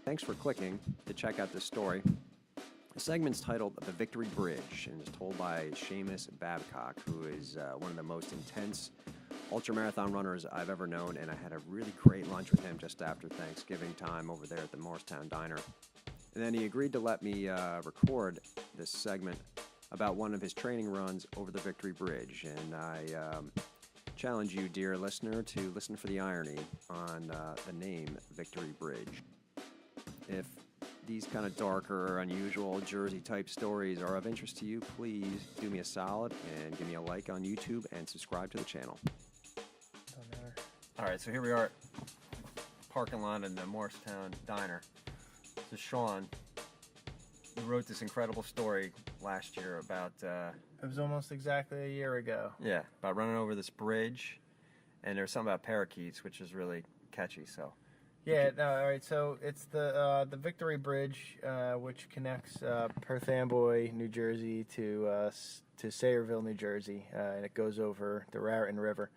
Thanks for clicking to check out this story. The segment's titled The Victory Bridge and is told by Shamus Babcock, who is one of the most intense ultramarathon runners I've ever known, and I had a really great lunch with him just after Thanksgiving time over there at the Morristown Diner. And then he agreed to let me record this segment about one of his training runs over the Victory Bridge, and I challenge you, dear listener, to listen for the irony on the name Victory Bridge. If these kind of darker, unusual Jersey-type stories are of interest to you, please do me a solid and give me a like on YouTube and subscribe to the channel. Don't matter. All right, so here we are, parking lot in the Morristown Diner. This is Sean, who wrote this incredible story last year about... It was almost exactly a year ago. Yeah, about running over this bridge, and there's something about parakeets, which is really catchy, so... Yeah, no, all right, so it's the Victory Bridge, which connects Perth Amboy, New Jersey to Sayreville, New Jersey, and it goes over the Raritan River,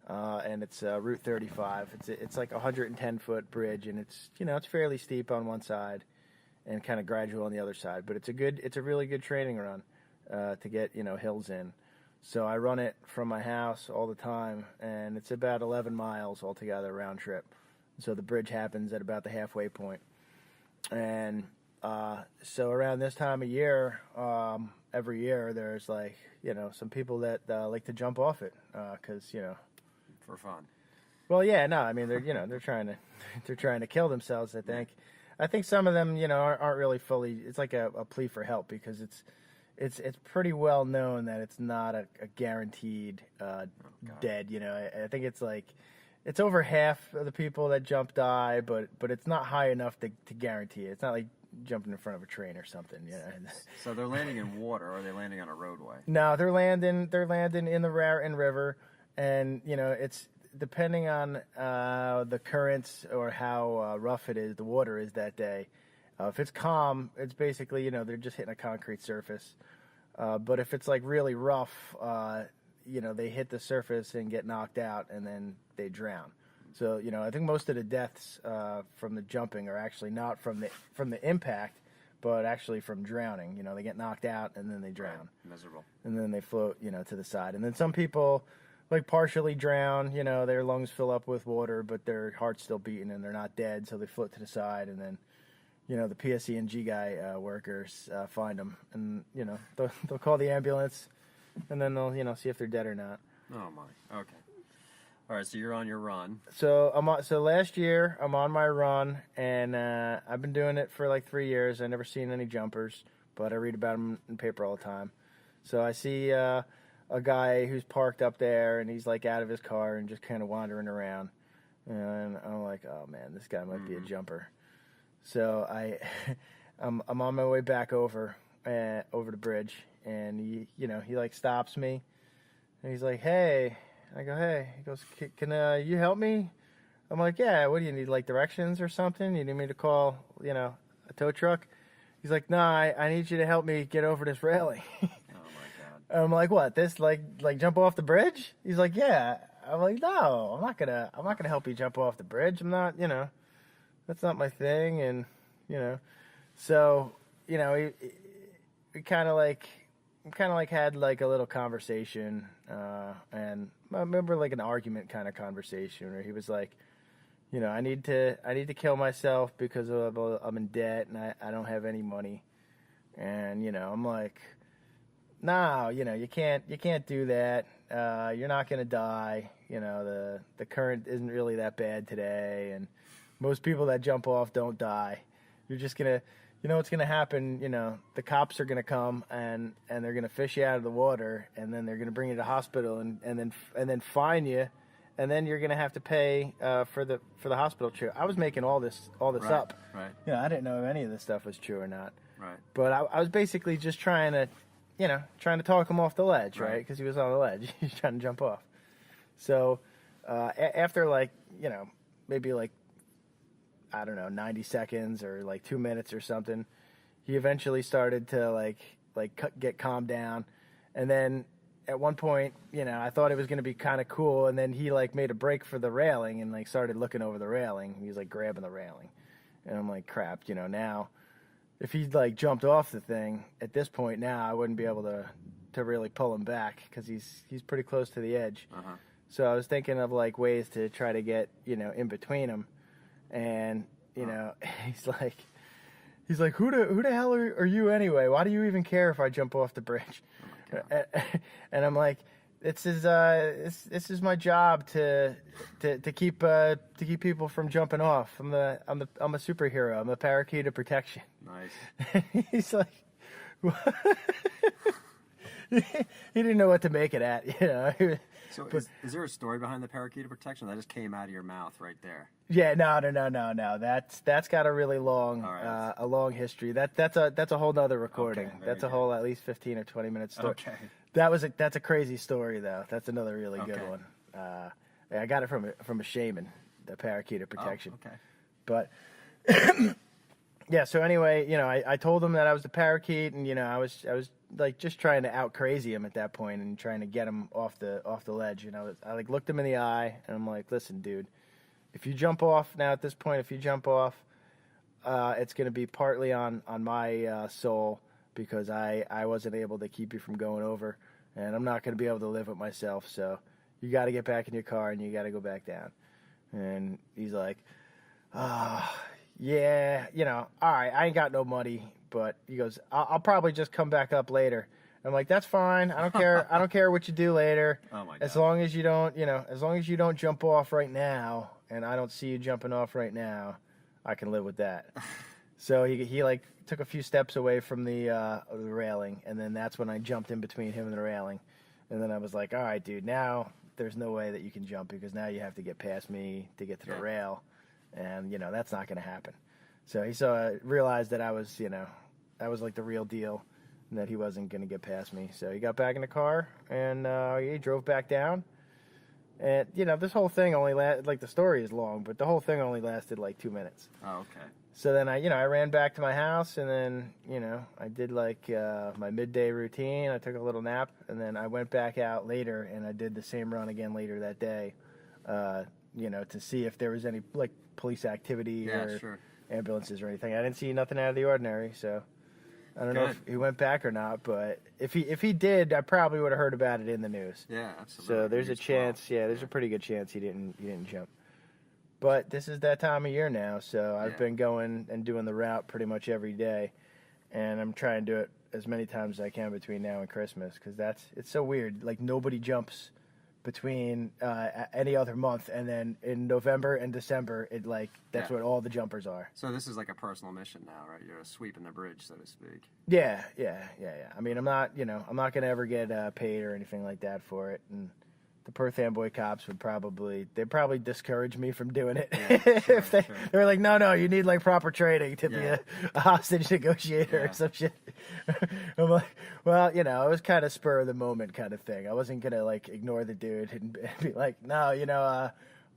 and it's Route 35. It's like a 110-foot bridge, and it's fairly steep on one side, and kind of gradual on the other side. But it's a really good training run to get hills in. So I run it from my house all the time, and it's about 11 miles altogether round trip. So the bridge happens at about the halfway point. And so around this time of year, every year, there's some people that like to jump off it because, For fun. Well, yeah, no, I mean, they're trying to kill themselves, I think. I think some of them, aren't really fully, it's like a plea for help because it's pretty well known that it's not a guaranteed dead, I think it's over half of the people that jump die, but it's not high enough to guarantee it. It's not like jumping in front of a train or something. So they're landing in water, or are they landing on a roadway? No, they're landing in the Raritan River, and it's depending on the currents or how rough the water is that day. If it's calm, it's basically they're just hitting a concrete surface. But if it's like really rough, they hit the surface and get knocked out, and then they drown. So, I think most of the deaths from the jumping are actually not from the impact, but actually from drowning. They get knocked out and then they drown. Right. Miserable. And then they float, to the side. And then some people, partially drown. Their lungs fill up with water, but their heart's still beating and they're not dead, so they float to the side. And then, the PSE&G guy workers find them, and they'll call the ambulance. And then they'll, see if they're dead or not. Oh my. Okay. All right. So you're on your run. So last year I'm on my run, and I've been doing it for like 3 years. I never seen any jumpers, but I read about them in the paper all the time. So I see a guy who's parked up there, and he's like out of his car and just kind of wandering around. And I'm like, oh man, this guy might be a jumper. So I'm on my way back over the bridge. And he like stops me, and he's like, "Hey." I go, "Hey." He goes, "Can you help me?" I'm like, "Yeah. What do you need, like directions or something? You need me to call, a tow truck?" He's like, "No, I need you to help me get over this railing." Oh my God. I'm like, "What? This like jump off the bridge?" He's like, "Yeah." I'm like, "No, I'm not gonna help you jump off the bridge. I'm not, that's not my thing." And so we kind of had like a little conversation, and I remember like an argument kind of conversation where he was like, I need to kill myself because I'm in debt and I don't have any money, and I'm like, no, you can't do that. You're not gonna die. The current isn't really that bad today, and most people that jump off don't die. You're just gonna. What's going to happen, the cops are going to come and they're going to fish you out of the water, and then they're going to bring you to the hospital and then fine you, and then you're going to have to pay for the hospital trip. I was making all this Right, up. Right. I didn't know if any of this stuff was true or not. Right. But I was basically just trying to talk him off the ledge, right? Because he was on the ledge. He's trying to jump off. So after maybe 90 seconds or 2 minutes or something, he eventually started to get calmed down. And then at one point, I thought it was going to be kind of cool. And then he made a break for the railing and started looking over the railing. He was grabbing the railing. And I'm like, crap, now if he like jumped off the thing at this point now, I wouldn't be able to really pull him back because he's pretty close to the edge. So I was thinking of like ways to try to get, in between them. And, he's like, who the hell are you anyway? Why do you even care if I jump off the bridge? And I'm like, this is my job to keep people from jumping off. I'm a superhero. I'm a parakeet of protection. Nice. He's like, what? He didn't know what to make it at, So is there a story behind the parakeet of protection? That just came out of your mouth right there. Yeah, no. That's got a really long, right. A long history. That's a whole nother recording. Okay, that's a whole at least 15 or 20 minute story. Okay. That's a crazy story though. That's another really good Okay. one. I got it from a shaman, the parakeet of protection. Oh, okay. But yeah. So anyway, I told him that I was the parakeet, and I was like just trying to out crazy him at that point and trying to get him off the ledge. I like looked him in the eye and I'm like, listen, dude, if you jump off now at this point, if you jump off, it's going to be partly on my soul because I wasn't able to keep you from going over, and I'm not going to be able to live with myself. So you got to get back in your car and you got to go back down. And he's like, yeah, all right, I ain't got no money. But he goes, I'll probably just come back up later. I'm like, that's fine. I don't care. I don't care what you do later. Oh my God. As long as you don't jump off right now, and I don't see you jumping off right now, I can live with that. So he like took a few steps away from the railing, and then that's when I jumped in between him and the railing. And then I was like, all right, dude, now there's no way that you can jump because now you have to get past me to get to the rail, and that's not going to happen. So he realized that I was, I was like the real deal and that he wasn't going to get past me. So he got back in the car and he drove back down. And, this whole thing only like the story is long, but the whole thing only lasted like 2 minutes. Oh, okay. So then I ran back to my house and then, I did like my midday routine. I took a little nap and then I went back out later and I did the same run again later that day, to see if there was any like police activity or ambulances or anything. I didn't see nothing out of the ordinary, so I don't know if he went back or not. But if he did, I probably would have heard about it in the news. Yeah, absolutely. So there's a chance. Yeah, there's a pretty good chance he didn't jump. But this is that time of year now, so I've been going and doing the route pretty much every day, and I'm trying to do it as many times as I can between now and Christmas because it's so weird. Like nobody jumps between any other month, and then in November and December, that's what all the jumpers are. So this is like a personal mission now, right? You're sweeping the bridge, so to speak. Yeah. I mean, I'm not gonna ever get paid or anything like that for it, and the Perth Amboy cops would probably discourage me from doing it if they were like, no, you need like proper training to be a hostage negotiator or some shit. I'm like, well, it was kind of spur of the moment kind of thing. I wasn't gonna like ignore the dude and be like, no,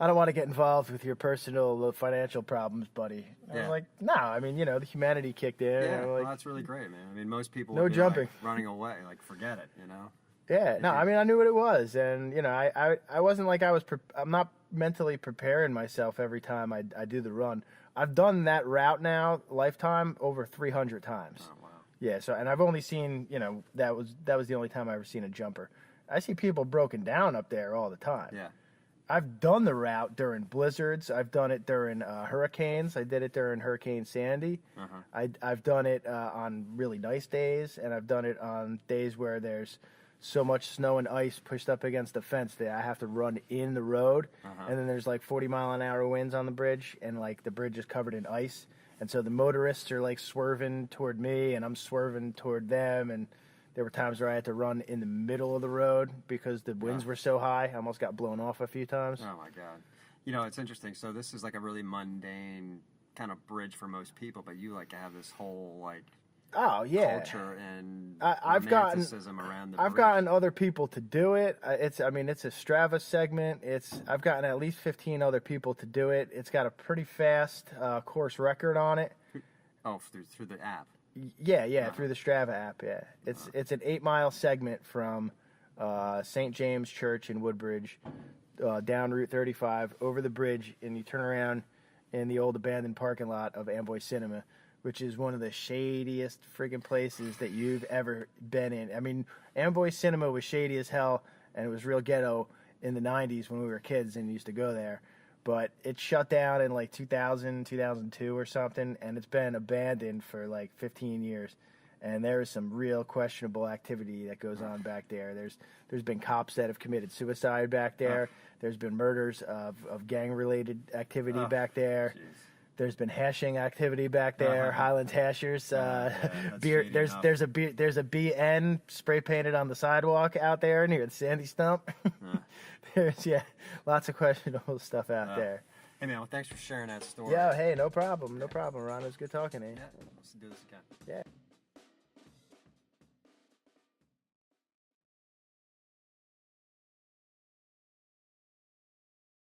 I don't want to get involved with your personal financial problems, buddy. I was like, no, I mean, the humanity kicked in. Yeah, well, that's really great, man. I mean, most people no would be jumping, like running away, like forget it, Yeah, no, I mean, I knew what it was, and I wasn't like I'm not mentally preparing myself every time I do the run. I've done that route now, lifetime, over 300 times. Oh wow. Yeah, so and I've only seen, that was the only time I ever seen a jumper. I see people broken down up there all the time. Yeah. I've done the route during blizzards. I've done it during hurricanes. I did it during Hurricane Sandy. I've done it on really nice days, and I've done it on days where there's so much snow and ice pushed up against the fence that I have to run in the road, and then there's like 40-mile-an-hour winds on the bridge, and like the bridge is covered in ice, and so the motorists are like swerving toward me, and I'm swerving toward them, and there were times where I had to run in the middle of the road because the winds were so high. I almost got blown off a few times. Oh my God. It's interesting. So this is like a really mundane kind of bridge for most people, but you like have this whole like culture and romanticism around the bridge. I've gotten other people to do it. It's a Strava segment. I've gotten at least 15 other people to do it. It's got a pretty fast course record on it. Oh, through the app. Yeah, through the Strava app. Yeah, it's an 8-mile segment from St. James Church in Woodbridge down Route 35 over the bridge, and you turn around in the old abandoned parking lot of Amboy Cinema, which is one of the shadiest friggin' places that you've ever been in. I mean, Amboy Cinema was shady as hell, and it was real ghetto in the 90s when we were kids and used to go there. But it shut down in like 2000, 2002 or something, and it's been abandoned for like 15 years. And there is some real questionable activity that goes on back there. There's been cops that have committed suicide back there. There's been murders of gang-related activity back there. Jeez. There's been hashing activity back there. Highland hashers. Beer. There's a BN spray painted on the sidewalk out there near the Sandy Stump. There's lots of questionable stuff out there. Hey man, well thanks for sharing that story. Yeah. Hey, no problem, Ron. It was good talking to you. Yeah, let's do this again. Yeah.